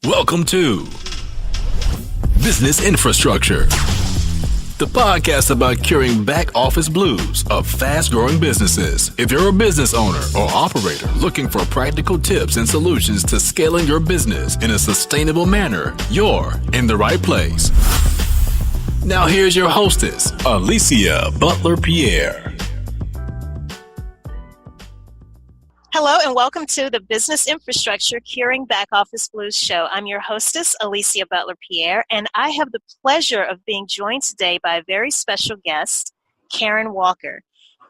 Welcome to Business Infrastructure, the podcast about curing back office blues of fast-growing businesses. If you're a business owner or operator looking for practical tips and solutions to scaling your business in a sustainable manner, you're in the right place. Now here's your hostess, Alicia Butler-Pierre. Hello and welcome to the Business Infrastructure Curing Back Office Blues show. I'm your hostess, Alicia Butler-Pierre, and I have the pleasure of being joined today by a very special guest, Karen Walker.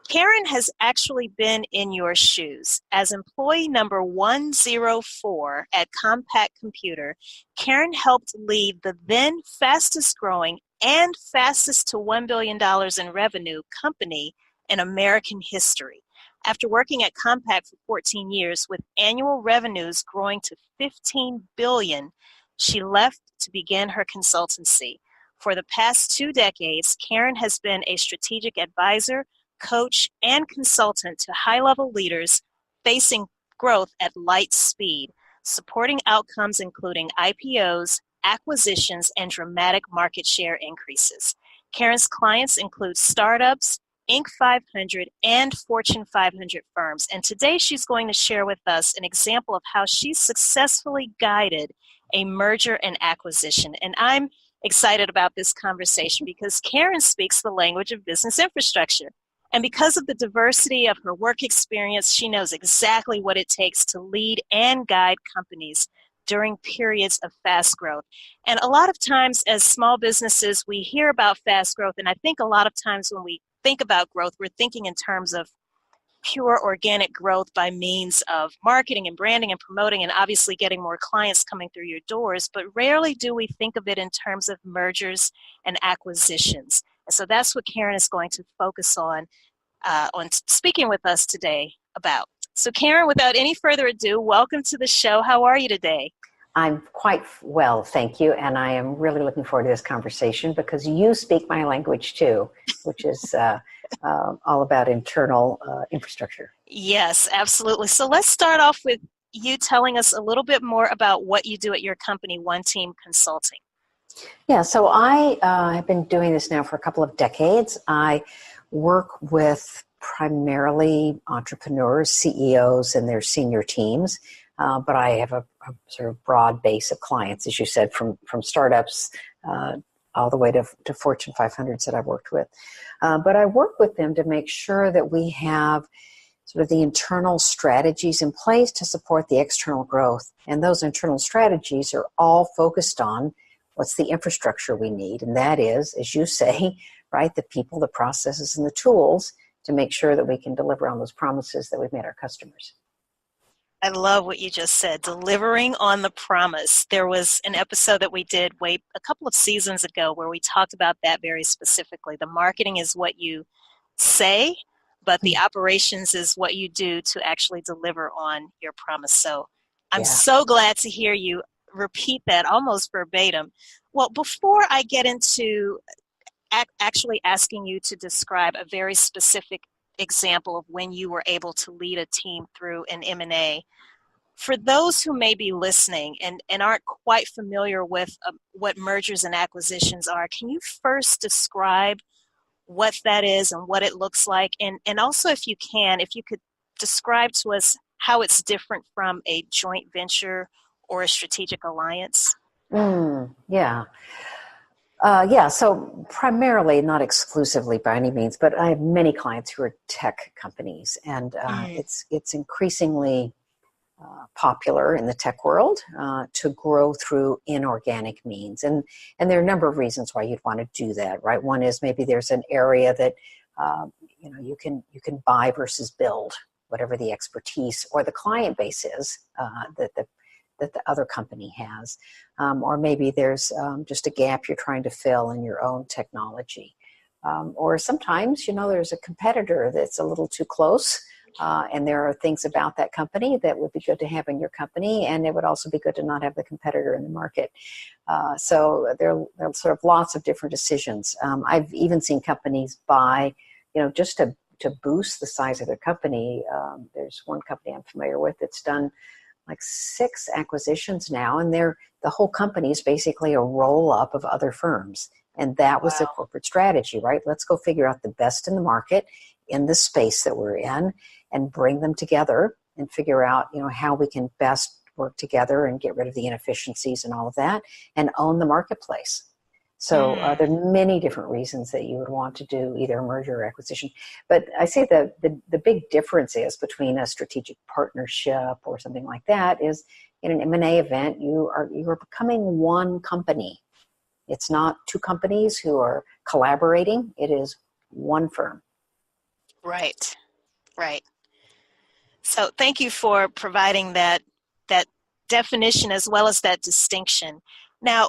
Karen has actually been in your shoes. As employee number 104 at Compaq Computer, Karen helped lead the then fastest growing and fastest to $1 billion in revenue company in American history. After working at Compaq for 14 years with annual revenues growing to $15 billion, she left to begin her consultancy. For the past 2 decades, Karen has been a strategic advisor, coach, and consultant to high-level leaders facing growth at light speed, supporting outcomes including IPOs, acquisitions, and dramatic market share increases. Karen's clients include startups, Inc. 500, and Fortune 500 firms. And today she's going to share with us an example of how she successfully guided a merger and acquisition. And I'm excited about this conversation because Karen speaks the language of business infrastructure. And because of the diversity of her work experience, she knows exactly what it takes to lead and guide companies during periods of fast growth. And a lot of times as small businesses, we hear about fast growth. And I think a lot of times when we think about growth, we're thinking in terms of pure organic growth by means of marketing and branding and promoting and obviously getting more clients coming through your doors, but rarely do we think of it in terms of mergers and acquisitions. And so that's what Karen is going to focus on speaking with us today about. So Karen, without any further ado, welcome to the show. How are you today? I'm quite well, thank you, and I am really looking forward to this conversation because you speak my language too, which is all about internal infrastructure. Yes, absolutely. So let's start off with you telling us a little bit more about what you do at your company, OneTeam Consulting. Yeah, so I have been doing this now for a couple of decades. I work with primarily entrepreneurs, CEOs, and their senior teams. But I have a sort of broad base of clients, as you said, from startups all the way to Fortune 500s that I've worked with. But I work with them to make sure that we have sort of the internal strategies in place to support the external growth. And those internal strategies are all focused on what's the infrastructure we need. And that is, as you say, right, the people, the processes, and the tools to make sure that we can deliver on those promises that we've made our customers. I love what you just said, delivering on the promise. There was an episode that we did a couple of seasons ago where we talked about that very specifically. The marketing is what you say, but the operations is what you do to actually deliver on your promise. So I'm so glad to hear you repeat that almost verbatim. Well, before I get into actually asking you to describe a very specific example of when you were able to lead a team through an M&A. For those who may be listening and aren't quite familiar with what mergers and acquisitions are, can you first describe what that is and what it looks like? And also, if you could describe to us how it's different from a joint venture or a strategic alliance? So primarily, not exclusively by any means, but I have many clients who are tech companies, and it's increasingly popular in the tech world to grow through inorganic means. And there are a number of reasons why you'd want to do that, right? One is maybe there's an area that you can buy versus build, whatever the expertise or the client base is that the other company has. Or maybe there's just a gap you're trying to fill in your own technology. Or sometimes, there's a competitor that's a little too close, and there are things about that company that would be good to have in your company, and it would also be good to not have the competitor in the market. So there are sort of lots of different decisions. I've even seen companies buy, just to boost the size of their company. There's one company I'm familiar with that's done like 6 acquisitions now, and the whole company is basically a roll-up of other firms. And that was the corporate strategy, right? Let's go figure out the best in the market in the space that we're in and bring them together and figure out, how we can best work together and get rid of the inefficiencies and all of that and own the marketplace. So there are many different reasons that you would want to do either a merger or acquisition. But I say the big difference is between a strategic partnership or something like that is in an M&A event, you are becoming one company. It's not 2 companies who are collaborating. It is one firm. Right. So thank you for providing that definition as well as that distinction. Now,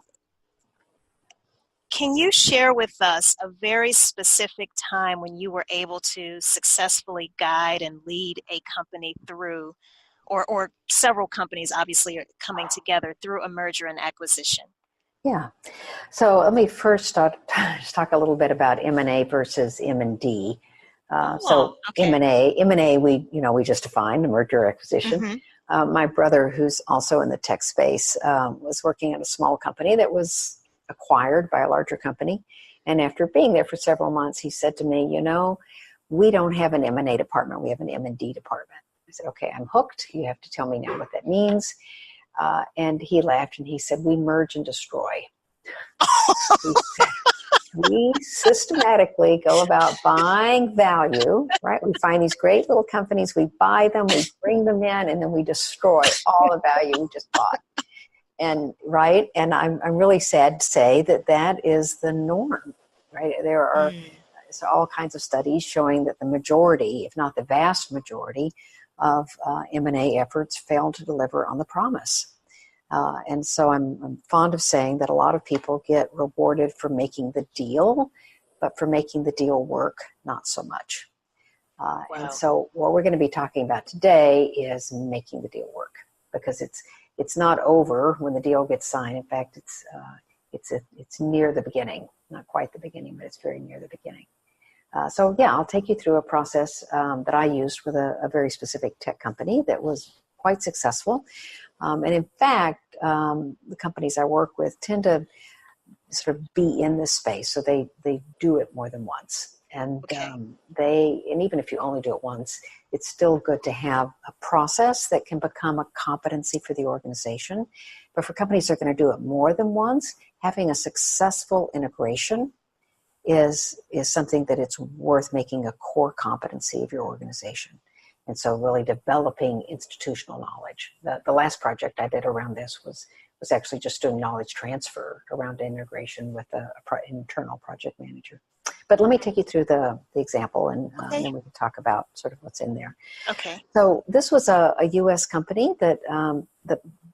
can you share with us a very specific time when you were able to successfully guide and lead a company through, or several companies obviously are coming together through a merger and acquisition? Yeah. So let me first talk a little bit about M&A versus M&D. Okay. M&A, we just defined a merger acquisition. Mm-hmm. My brother, who's also in the tech space, was working at a small company that was acquired by a larger company. And after being there for several months, he said to me, we don't have an M&A department. We have an M&D department. I said, okay, I'm hooked. You have to tell me now what that means. And he laughed and he said, we merge and destroy. He said, we systematically go about buying value, right? We find these great little companies, we buy them, we bring them in, and then we destroy all the value we just bought. And I'm really sad to say that is the norm, right? There are all kinds of studies showing that the majority, if not the vast majority, of M&A efforts fail to deliver on the promise. And so I'm fond of saying that a lot of people get rewarded for making the deal, but for making the deal work, not so much. And so what we're going to be talking about today is making the deal work, because it's not over when the deal gets signed. In fact, it's near the beginning, not quite the beginning, but it's very near the beginning. I'll take you through a process that I used with a very specific tech company that was quite successful. And in fact, the companies I work with tend to sort of be in this space, so they do it more than once. And and even if you only do it once, it's still good to have a process that can become a competency for the organization. But for companies that are going to do it more than once, having a successful integration is something that it's worth making a core competency of your organization. And so really developing institutional knowledge. The last project I did around this was actually just doing knowledge transfer around integration with an internal project manager. But let me take you through the example, and then we can talk about sort of what's in there. Okay. So this was a U.S. company that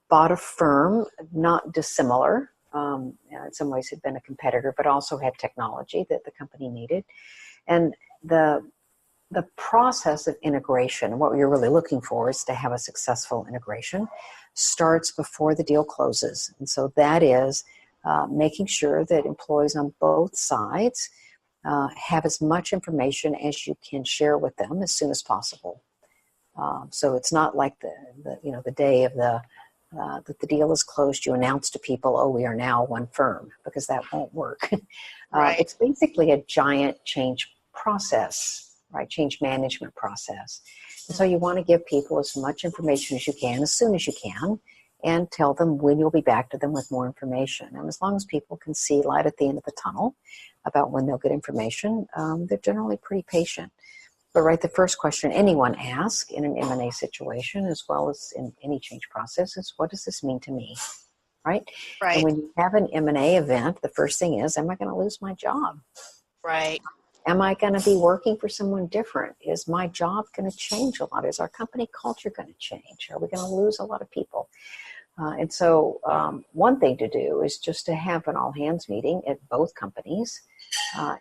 bought a firm not dissimilar. In some ways had been a competitor, but also had technology that the company needed. And the process of integration, what you're really looking for is to have a successful integration, starts before the deal closes. And so that is making sure that employees on both sides have as much information as you can share with them as soon as possible. So it's not like the day of that the deal is closed, you announce to people, oh, we are now one firm, because that won't work. Right. It's basically a giant change process, right? Change management process. And so you want to give people as much information as you can, as soon as you can, and tell them when you'll be back to them with more information. And as long as people can see light at the end of the tunnel about when they'll get information, they're generally pretty patient. But right, the first question anyone asks in an M&A situation, as well as in any change process, is what does this mean to me, right? Right. And when you have an M&A event, the first thing is, am I going to lose my job? Right. Am I going to be working for someone different? Is my job going to change a lot? Is our company culture going to change? Are we going to lose a lot of people? And so one thing to do is just to have an all-hands meeting at both companies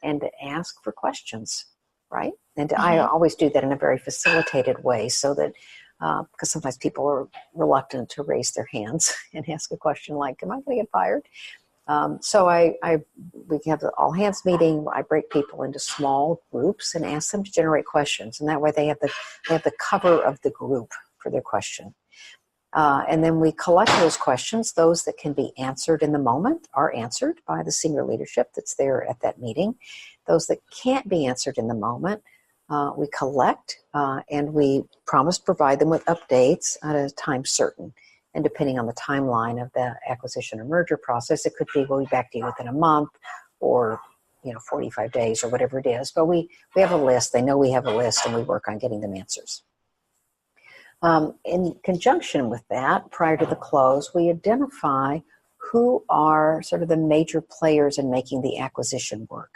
and to ask for questions, right? And I always do that in a very facilitated way, so that, because sometimes people are reluctant to raise their hands and ask a question like, am I going to get fired? So we have the all-hands meeting. I break people into small groups and ask them to generate questions, and that way they have the cover of the group for their question. And then we collect those questions. Those that can be answered in the moment are answered by the senior leadership that's there at that meeting. Those that can't be answered in the moment, we collect, and we promise to provide them with updates at a time certain. And depending on the timeline of the acquisition or merger process, it could be we'll be back to you within a month, or 45 days, or whatever it is. But we have a list. They know we have a list, and we work on getting them answers. In conjunction with that, prior to the close, we identify who are sort of the major players in making the acquisition work.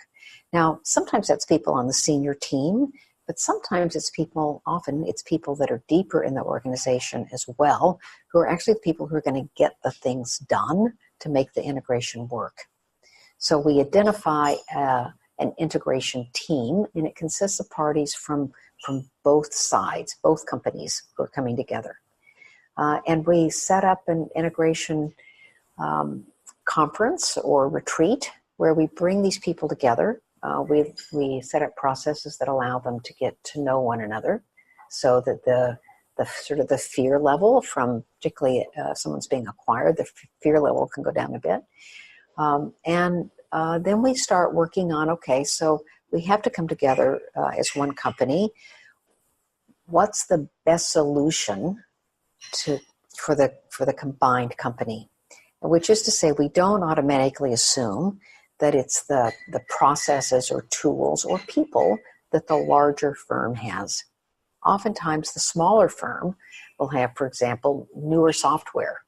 Now, sometimes that's people on the senior team, but sometimes often it's people that are deeper in the organization as well, who are actually the people who are going to get the things done to make the integration work. So we identify an integration team, and it consists of parties from both sides, both companies who are coming together. And we set up an integration conference or retreat where we bring these people together. We set up processes that allow them to get to know one another, so that the sort of the fear level from particularly someone's being acquired, the fear level can go down a bit. And then we start working on, okay, so we have to come together as one company. What's the best solution for the combined company? Which is to say, we don't automatically assume that it's the processes or tools or people that the larger firm has. Oftentimes, the smaller firm will have, for example, newer software,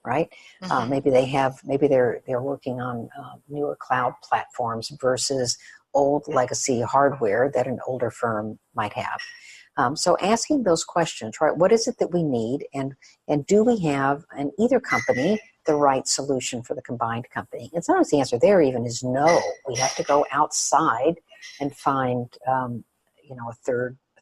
right? Mm-hmm. Maybe they're working on newer cloud platforms versus old legacy hardware that an older firm might have. So asking those questions, right? What is it that we need, and do we have in either company the right solution for the combined company? And sometimes the answer there even is no. We have to go outside and find a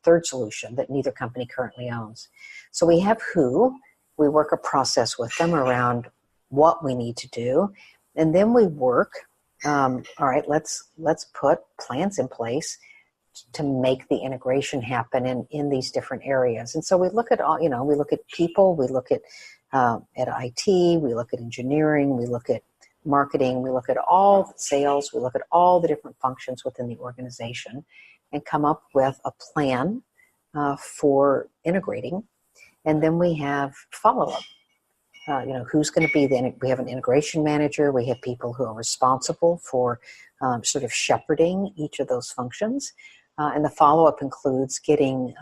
third solution that neither company currently owns. So we have who. We work a process with them around what we need to do, and then we work. All right, let's put plans in place to make the integration happen in these different areas. And so we look at all. We look at people. We look at IT. We look at engineering. We look at marketing. We look at all the sales. We look at all the different functions within the organization, and come up with a plan for integrating. And then we have follow-up. Who's going to be we have an integration manager. We have people who are responsible for sort of shepherding each of those functions. And the follow-up includes getting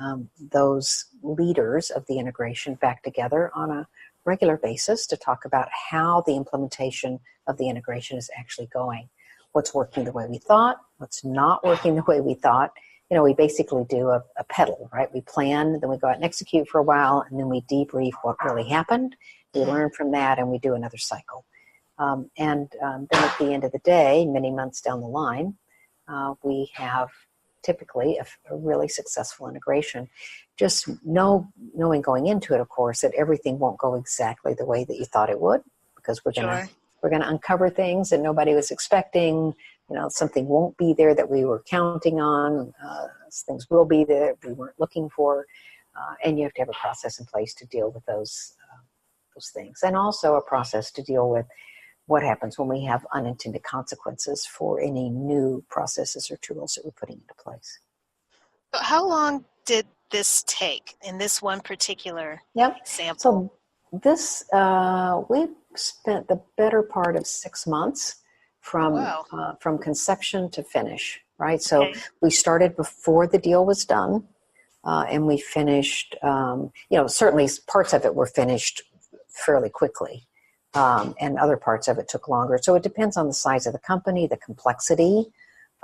those leaders of the integration back together on a regular basis to talk about how the implementation of the integration is actually going. What's working the way we thought, what's not working the way we thought. We basically do a pedal, right? We plan, then we go out and execute for a while, and then we debrief what really happened. We learn from that, and we do another cycle. Then at the end of the day, many months down the line, we have typically a really successful integration. Just knowing going into it, of course, that everything won't go exactly the way that you thought it would, because we're gonna uncover things that nobody was expecting. Something won't be there that we were counting on. Things will be there that we weren't looking for, and you have to have a process in place to deal with those things, and also a process to deal with what happens when we have unintended consequences for any new processes or tools that we're putting into place. So how long did this take in this one particular example? So this, we spent the better part of 6 months from conception to finish, right? So we started before the deal was done, and we finished, certainly parts of it were finished fairly quickly. And other parts of it took longer. So it depends on the size of the company, the complexity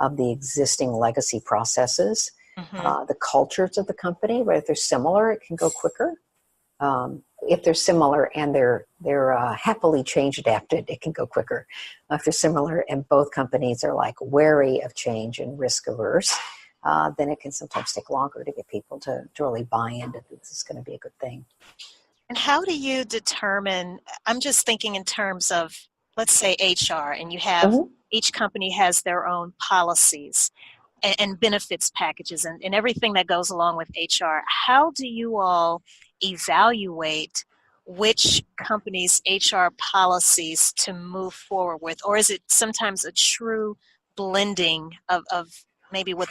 of the existing legacy processes, the cultures of the company. But if they're similar, it can go quicker. If they're similar and they're happily change adapted, it can go quicker. If they're similar and both companies are like wary of change and risk averse, then it can sometimes take longer to get people to really buy in that this is going to be a good thing. And how do you determine, I'm just thinking in terms of, let's say HR, and you have, each company has their own policies and benefits packages and everything that goes along with HR. How do you all evaluate which company's HR policies to move forward with? Or is it sometimes a true blending of maybe what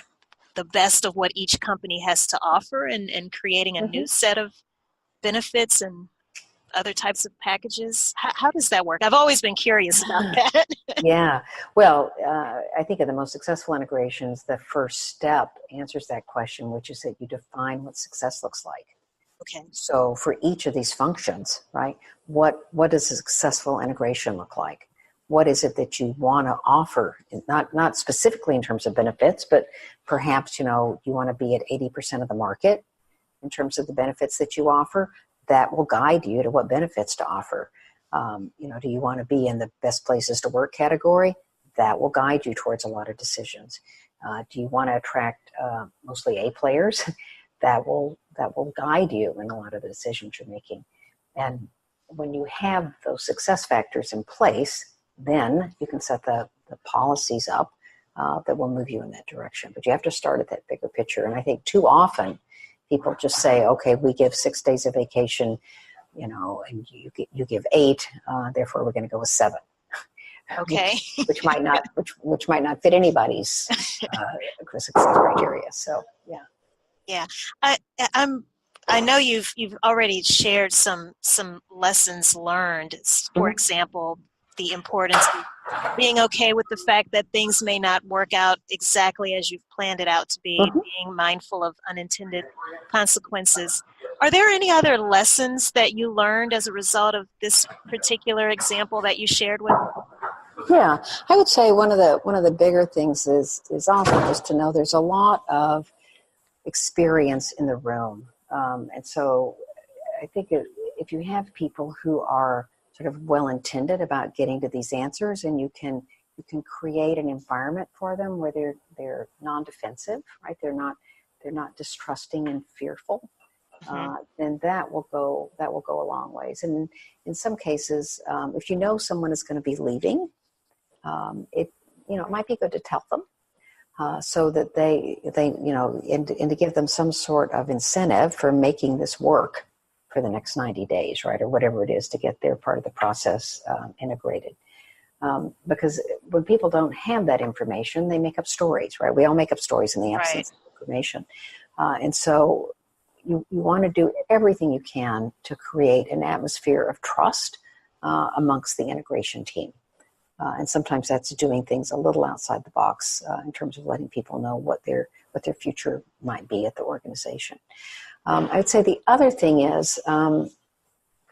the best of what each company has to offer and creating a new set of benefits and other types of packages? How does that work? I've always been curious about that. Yeah. Well, I think of the most successful integrations, the first step answers that question, which is that you define what success looks like. Okay. So for each of these functions, right, what does a successful integration look like? What is it that you want to offer? Not specifically in terms of benefits, but perhaps, you want to be at 80% of the market in terms of the benefits that you offer. That will guide you to what benefits to offer. Do you want to be in the best places to work category? That will guide you towards a lot of decisions. Do you want to attract mostly A players? That will guide you in a lot of the decisions you're making. And when you have those success factors in place, then you can set the policies up that will move you in that direction. But you have to start at that bigger picture. And I think too often people just say, okay, we give 6 days of vacation, and you give 8, therefore we're going to go with 7. Okay. which might not fit anybody's success criteria. So yeah. Yeah, I know you've already shared some lessons learned. For example, the importance of being okay with the fact that things may not work out exactly as you've planned it out to be, being mindful of unintended consequences. Are there any other lessons that you learned as a result of this particular example that you shared with? Yeah, I would say one of the bigger things is also just to know there's a lot of experience in the room. And so I think if you have people who are sort of well-intended about getting to these answers, and you can create an environment for them where they're non-defensive, right? They're not distrusting and fearful. Then that will go a long ways. And in some cases, if you know someone is going to be leaving, it might be good to tell them. So that they and to give them some sort of incentive for making this work for the next 90 days, right, or whatever it is to get their part of the process integrated. Because when people don't have that information, they make up stories, right? We all make up stories in the absence of information. And so you want to do everything you can to create an atmosphere of trust amongst the integration team. And sometimes that's doing things a little outside the box in terms of letting people know what their future might be at the organization. I'd say the other thing is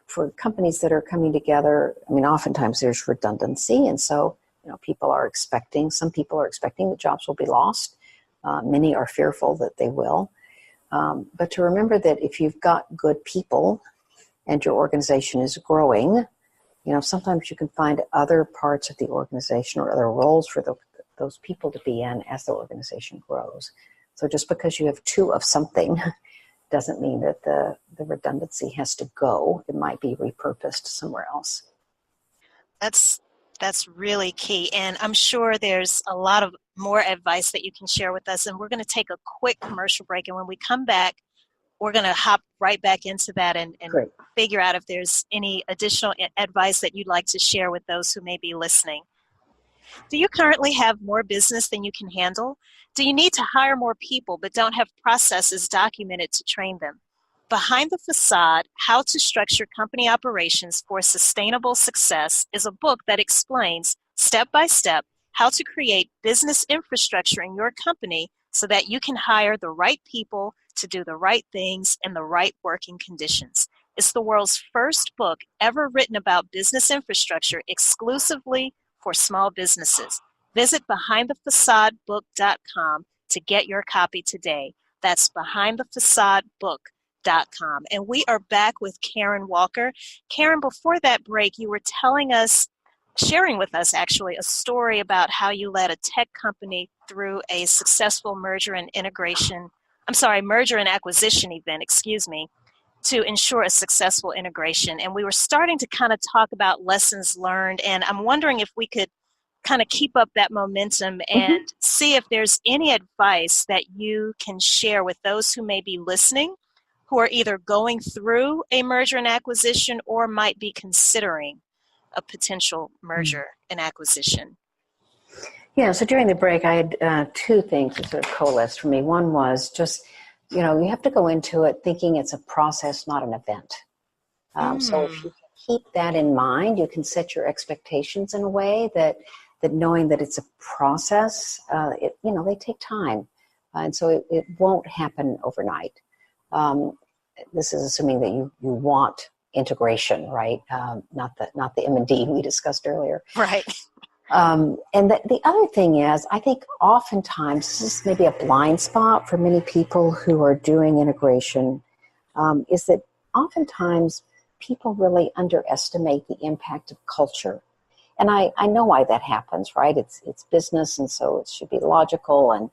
for companies that are coming together, I mean, oftentimes there's redundancy. And so, some people are expecting that jobs will be lost. Many are fearful that they will. But to remember that if you've got good people and your organization is growing, sometimes you can find other parts of the organization or other roles for those people to be in as the organization grows. So just because you have 2 of something doesn't mean that the redundancy has to go. It might be repurposed somewhere else. That's really key. And I'm sure there's a lot of more advice that you can share with us. And we're going to take a quick commercial break. And when we come back, we're going to hop right back into that and figure out if there's any additional advice that you'd like to share with those who may be listening. Do you currently have more business than you can handle? Do you need to hire more people but don't have processes documented to train them? Behind the Facade, How to Structure Company Operations for Sustainable Success is a book that explains step by step how to create business infrastructure in your company so that you can hire the right people to do the right things in the right working conditions. It's the world's first book ever written about business infrastructure exclusively for small businesses. Visit BehindTheFacadeBook.com to get your copy today. That's BehindTheFacadeBook.com. And we are back with Karen Walker. Karen, before that break, you were sharing with us actually a story about how you led a tech company through a successful merger and acquisition event, to ensure a successful integration. And we were starting to kind of talk about lessons learned, and I'm wondering if we could kind of keep up that momentum and see if there's any advice that you can share with those who may be listening who are either going through a merger and acquisition or might be considering a potential merger and acquisition? Yeah, so during the break, I had two things that sort of coalesced for me. One was just, you have to go into it thinking it's a process, not an event. So if you keep that in mind, you can set your expectations in a way that knowing that it's a process, they take time. And so it won't happen overnight. This is assuming that you want integration, right? Not the M&D we discussed earlier. Right. And the other thing is, I think oftentimes, this is maybe a blind spot for many people who are doing integration, is that oftentimes people really underestimate the impact of culture. And I know why that happens, right? It's business, and so it should be logical.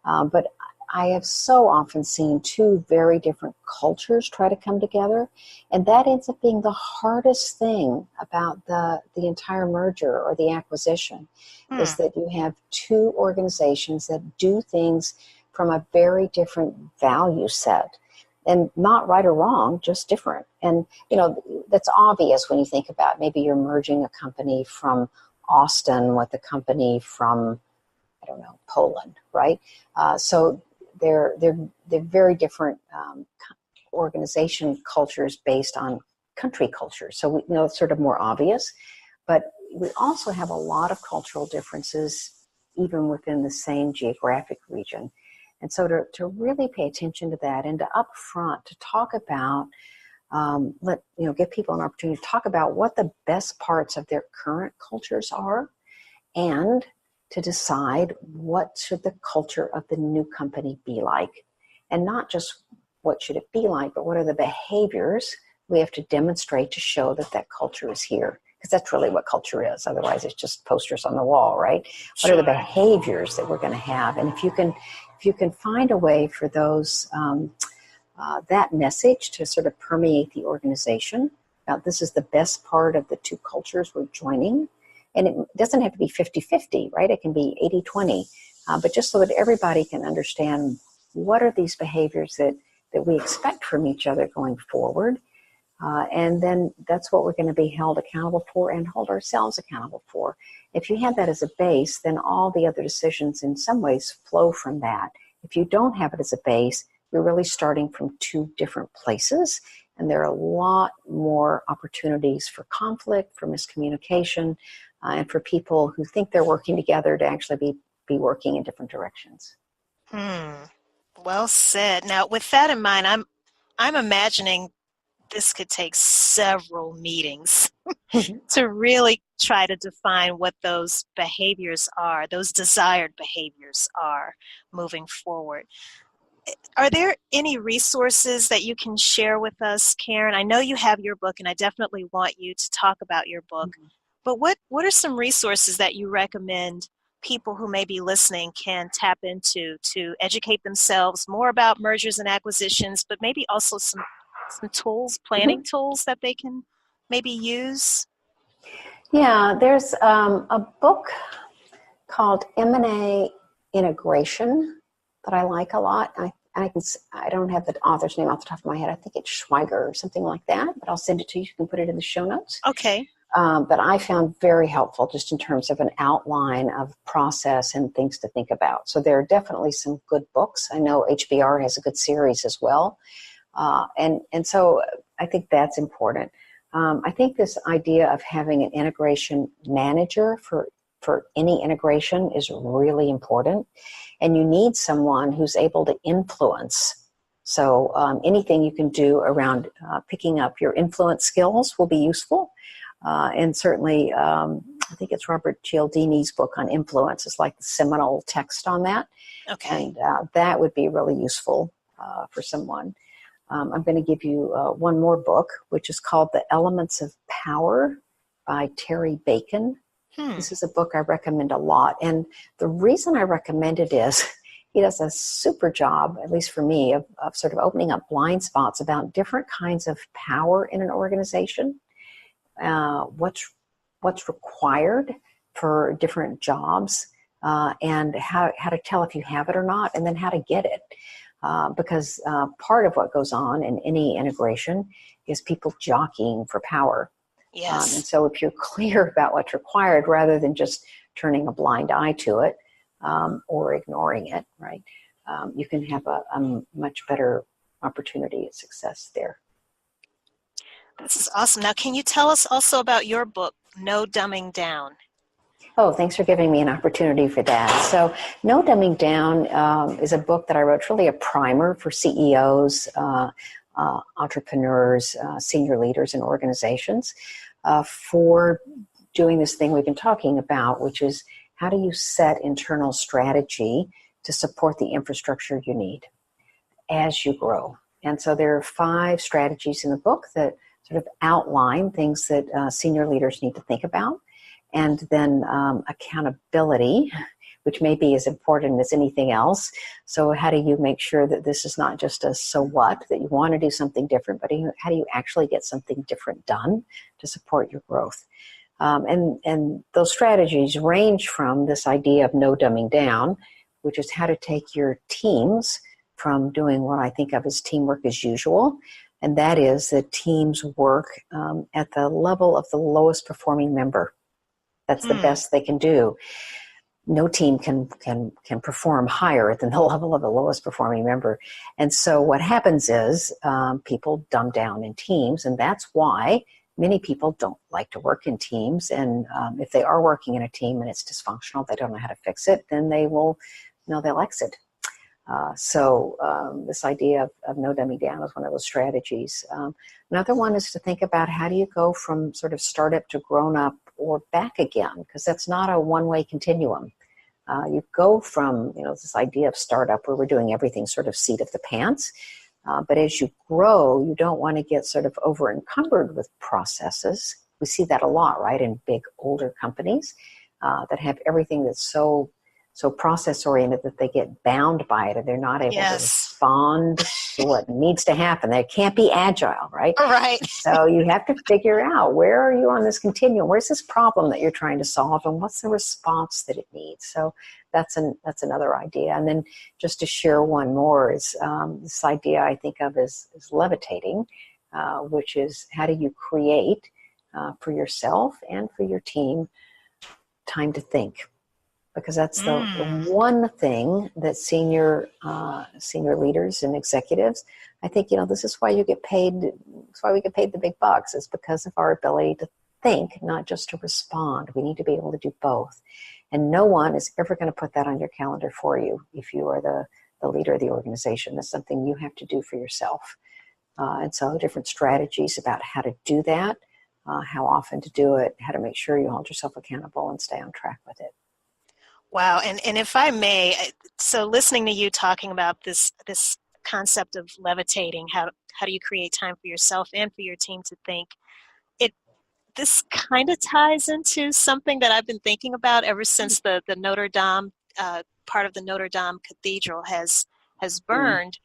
But I have so often seen two very different cultures try to come together, and that ends up being the hardest thing about the entire merger or the acquisition, is that you have two organizations that do things from a very different value set. And not right or wrong, just different. And, that's obvious when you think about maybe you're merging a company from Austin with a company from, I don't know, Poland, right? So they're very different organization cultures based on country culture. So we know it's sort of more obvious. But we also have a lot of cultural differences even within the same geographic region. And so to really pay attention to that, and to upfront to talk about, give people an opportunity to talk about what the best parts of their current cultures are, and to decide what should the culture of the new company be like. And not just what should it be like, but what are the behaviors we have to demonstrate to show that culture is here. Because that's really what culture is. Otherwise, it's just posters on the wall, right? What are the behaviors that we're going to have? And if you can find a way for those that message to sort of permeate the organization, this is the best part of the two cultures we're joining. And it doesn't have to be 50-50, right? It can be 80-20. But just so that everybody can understand what are these behaviors that we expect from each other going forward. And then that's what we're going to be held accountable for and hold ourselves accountable for. If you have that as a base, then all the other decisions in some ways flow from that. If you don't have it as a base, you're really starting from two different places. And there are a lot more opportunities for conflict, for miscommunication, and for people who think they're working together to actually be working in different directions. Well said. Now, with that in mind, I'm imagining this could take several meetings to really try to define what those behaviors are, those desired behaviors are moving forward. Are there any resources that you can share with us, Karen? I know you have your book, and I definitely want you to talk about your book. But what are some resources that you recommend people who may be listening can tap into to educate themselves more about mergers and acquisitions, but maybe also some tools, planning tools that they can maybe use? Yeah, there's a book called M&A Integration that I like a lot. I don't have the author's name off the top of my head. I think it's Schweiger or something like that, but I'll send it to you. You can put it in the show notes. Okay. But I found very helpful just in terms of an outline of process and things to think about. So there are definitely some good books. I know HBR has a good series as well. And so I think that's important. I think this idea of having an integration manager for any integration is really important. And you need someone who's able to influence. So anything you can do around picking up your influence skills will be useful. And certainly, I think it's Robert Cialdini's book on influence is like the seminal text on that. Okay. And that would be really useful for someone. I'm going to give you one more book, which is called The Elements of Power by Terry Bacon. This is a book I recommend a lot. And the reason I recommend it is he does a super job, at least for me, of sort of opening up blind spots about different kinds of power in an organization, what's required for different jobs, and how to tell if you have it or not, and then how to get it. because part of what goes on in any integration is people jockeying for power. Yes. And so if you're clear about what's required rather than just turning a blind eye to it or ignoring it, right, you can have a much better opportunity at success there. This is awesome. Now, can you tell us also about your book, No Dumbing Down? Oh, thanks for giving me an opportunity for that. So No Demming Down is a book that I wrote. It's really a primer for CEOs, entrepreneurs, senior leaders in organizations for doing this thing we've been talking about, which is how do you set internal strategy to support the infrastructure you need as you grow. And so there are 5 strategies in the book that sort of outline things that senior leaders need to think about. And then accountability, which may be as important as anything else. So how do you make sure that this is not just a so what, that you want to do something different, but how do you actually get something different done to support your growth? And those strategies range from this idea of no dumbing down, which is how to take your teams from doing what I think of as teamwork as usual. And that is that teams work at the level of the lowest performing member. That's the best they can do. No team can perform higher than the level of the lowest performing member. And so what happens is people dumb down in teams, and that's why many people don't like to work in teams. And if they are working in a team and it's dysfunctional, they don't know how to fix it, then they'll exit. So this idea of no dumbing down is one of those strategies. Another one is to think about how do you go from sort of startup to grown up or back again, because that's not a one-way continuum. You go from this idea of startup where we're doing everything sort of seat of the pants, but as you grow, you don't want to get sort of over encumbered with processes. We see that a lot, right, in big older companies that have everything that's so process oriented that they get bound by it and they're not able to respond to what needs to happen. They can't be agile, right? Right. So you have to figure out, where are you on this continuum? Where's this problem that you're trying to solve, and what's the response that it needs? So that's another idea. And then just to share one more is this idea I think of as levitating, which is how do you create for yourself and for your team time to think? Because that's the one thing that senior leaders and executives, I think, this is why you get paid. That's why we get paid the big bucks. It's because of our ability to think, not just to respond. We need to be able to do both. And no one is ever going to put that on your calendar for you if you are the leader of the organization. That's something you have to do for yourself. And so different strategies about how to do that, how often to do it, how to make sure you hold yourself accountable and stay on track with it. Wow, and if I may, so listening to you talking about this concept of levitating, how do you create time for yourself and for your team to think, this kind of ties into something that I've been thinking about ever since the Notre Dame, part of the Notre Dame Cathedral has burned,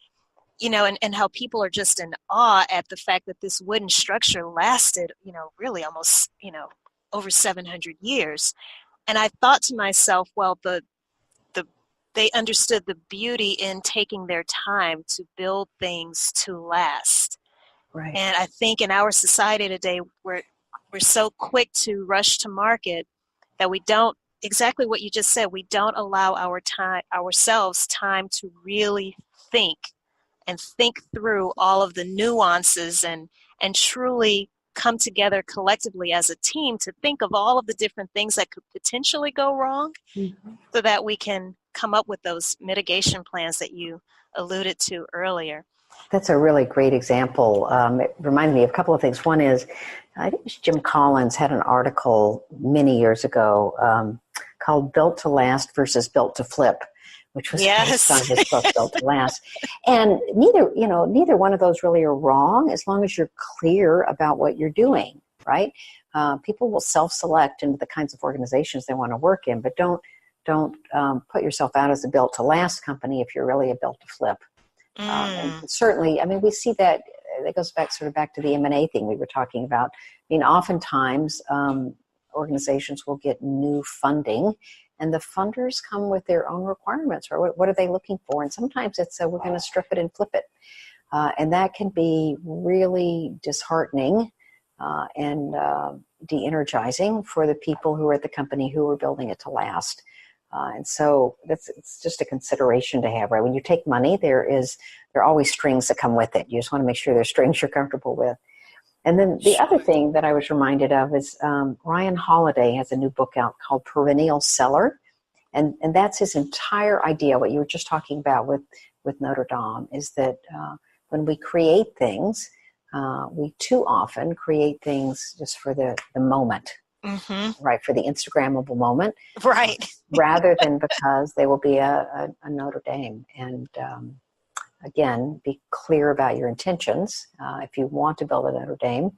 and how people are just in awe at the fact that this wooden structure lasted, really almost, over 700 years. And I thought to myself, well, they understood the beauty in taking their time to build things to last. Right. And I think in our society today, we're so quick to rush to market that we don't, exactly what you just said, we don't allow ourselves time to really think through all of the nuances and truly come together collectively as a team to think of all of the different things that could potentially go wrong, so that we can come up with those mitigation plans that you alluded to earlier. That's a really great example. It reminded me of a couple of things. One is, I think Jim Collins had an article many years ago called Built to Last versus Built to Flip, which was based on his book, Built to Last. And neither one of those really are wrong as long as you're clear about what you're doing, right? People will self-select into the kinds of organizations they want to work in, but don't put yourself out as a Built to Last company if you're really a Built to Flip. And certainly, we see that goes back to the M&A thing we were talking about. Oftentimes organizations will get new funding And the funders come with their own requirements, or what are they looking for? And sometimes it's we're going to strip it and flip it. And that can be really disheartening and de-energizing for the people who are at the company who are building it to last. And so it's just a consideration to have, right? When you take money, there are always strings that come with it. You just want to make sure there's strings you're comfortable with. And then the other thing that I was reminded of is Ryan Holiday has a new book out called Perennial Seller. And that's his entire idea, what you were just talking about with Notre Dame, is that when we create things, we too often create things just for the moment. Mm-hmm. Right, for the Instagrammable moment. Right. Rather than because they will be a Notre Dame. And again, be clear about your intentions. If you want to build a Notre Dame,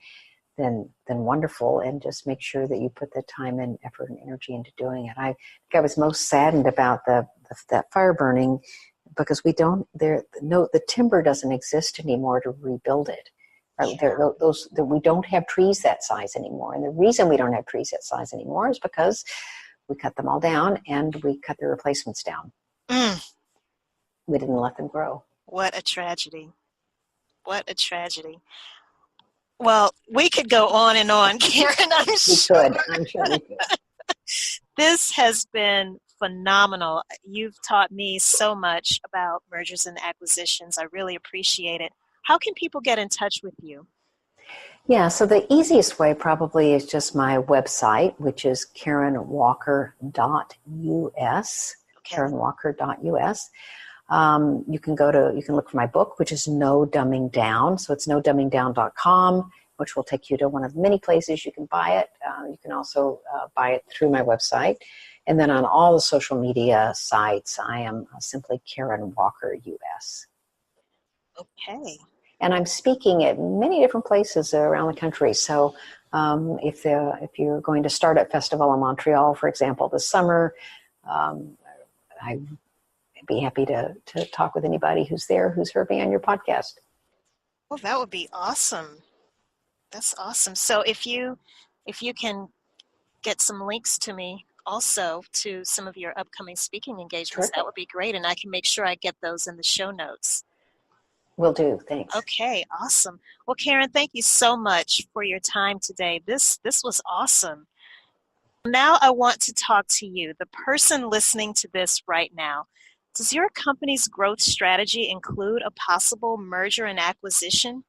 then wonderful, and just make sure that you put the time and effort and energy into doing it. I think I was most saddened about that fire burning because the timber doesn't exist anymore to rebuild it. Right? Yeah. We don't have trees that size anymore. And the reason we don't have trees that size anymore is because we cut them all down and we cut the replacements down. We didn't let them grow. What a tragedy. What a tragedy. Well, we could go on and on, Karen. I'm sure we could. This has been phenomenal. You've taught me so much about mergers and acquisitions. I really appreciate it. How can people get in touch with you? Yeah, so the easiest way probably is just my website, which is karenwalker.us, okay. karenwalker.us. You can look for my book, which is No Dumbing Down. So it's nodumbingdown.com, which will take you to one of the many places you can buy it. You can also buy it through my website. And then on all the social media sites, I am simply Karen Walker US. Okay. And I'm speaking at many different places around the country. So if you're going to start at Festival in Montreal, for example, this summer, I'd be happy to talk with anybody who's there who's heard me on your podcast. Well, that would be awesome. That's awesome. So if you can get some links to me also to some of your upcoming speaking engagements, that would be great. And I can make sure I get those in the show notes. Will do. Thanks. Okay, awesome. Well, Karen, thank you so much for your time today. This was awesome. Now I want to talk to you, the person listening to this right now. Does your company's growth strategy include a possible merger and acquisition?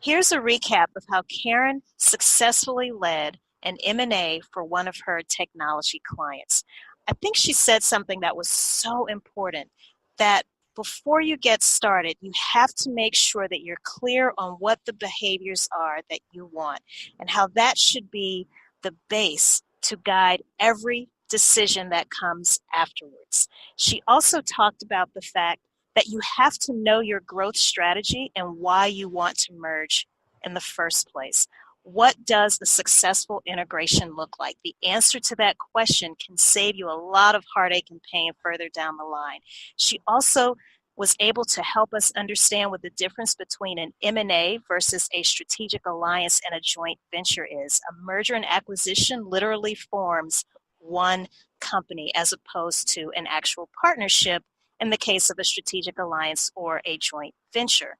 Here's a recap of how Karen successfully led an M&A for one of her technology clients. I think she said something that was so important, that before you get started, you have to make sure that you're clear on what the behaviors are that you want and how that should be the base to guide every decision that comes afterwards. She also talked about the fact that you have to know your growth strategy and why you want to merge in the first place. What does a successful integration look like? The answer to that question can save you a lot of heartache and pain further down the line. She also was able to help us understand what the difference between an M&A versus a strategic alliance and a joint venture is. A merger and acquisition literally forms one company as opposed to an actual partnership in the case of a strategic alliance or a joint venture.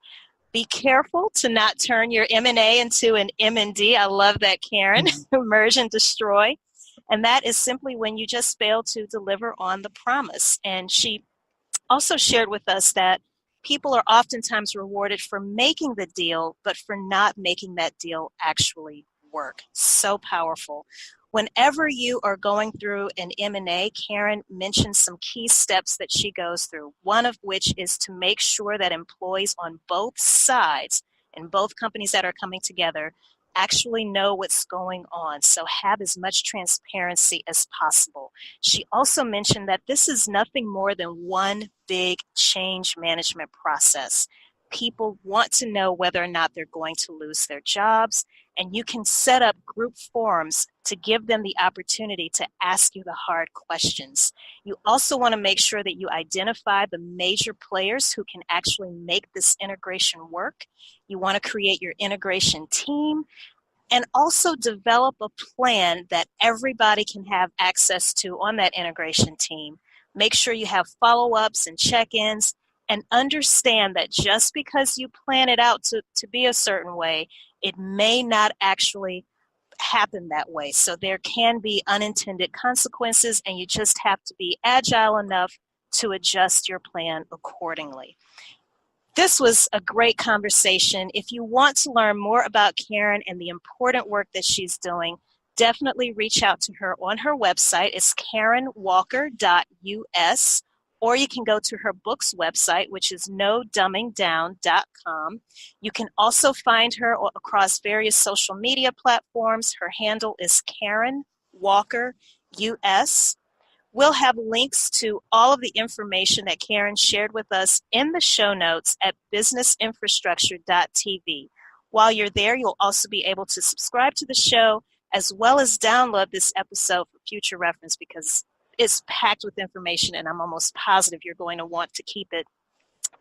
Be careful to not turn your M&A into an M&D. I love that, Karen. Merge and destroy. And that is simply when you just fail to deliver on the promise. And she also shared with us that people are oftentimes rewarded for making the deal, but for not making that deal actually work. So powerful. Whenever you are going through an M&A, Karen mentioned some key steps that she goes through, one of which is to make sure that employees on both sides, in both companies that are coming together, actually know what's going on. So have as much transparency as possible. She also mentioned that this is nothing more than one big change management process. People want to know whether or not they're going to lose their jobs, and you can set up group forums to give them the opportunity to ask you the hard questions. You also want to make sure that you identify the major players who can actually make this integration work. You want to create your integration team. and also develop a plan that everybody can have access to on that integration team. Make sure you have follow-ups and check-ins, and understand that just because you plan it out to be a certain way, it may not actually happen that way. So there can be unintended consequences, and you just have to be agile enough to adjust your plan accordingly. This was a great conversation. If you want to learn more about Karen and the important work that she's doing, definitely reach out to her on her website. It's karenwalker.us, or you can go to her book's website, which is nodumbingdown.com. You can also find her across various social media platforms. Her handle is Karen Walker US. We'll have links to all of the information that Karen shared with us in the show notes at businessinfrastructure.tv. While you're there, you'll also be able to subscribe to the show as well as download this episode for future reference, because it's packed with information and I'm almost positive you're going to want to keep it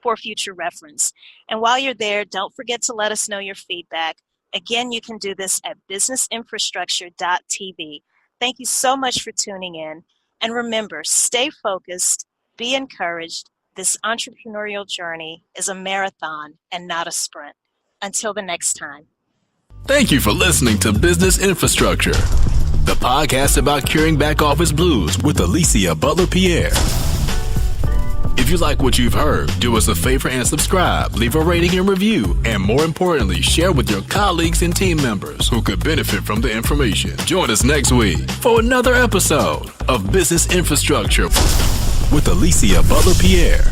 for future reference. And while you're there, don't forget to let us know your feedback. Again, you can do this at businessinfrastructure.tv. Thank you so much for tuning in. And remember, stay focused, be encouraged. This entrepreneurial journey is a marathon and not a sprint. Until the next time. Thank you for listening to Business Infrastructure, the podcast about curing back office blues with Alicia Butler-Pierre. If you like what you've heard, do us a favor and subscribe, leave a rating and review, and more importantly, share with your colleagues and team members who could benefit from the information. Join us next week for another episode of Business Infrastructure with Alicia Butler-Pierre.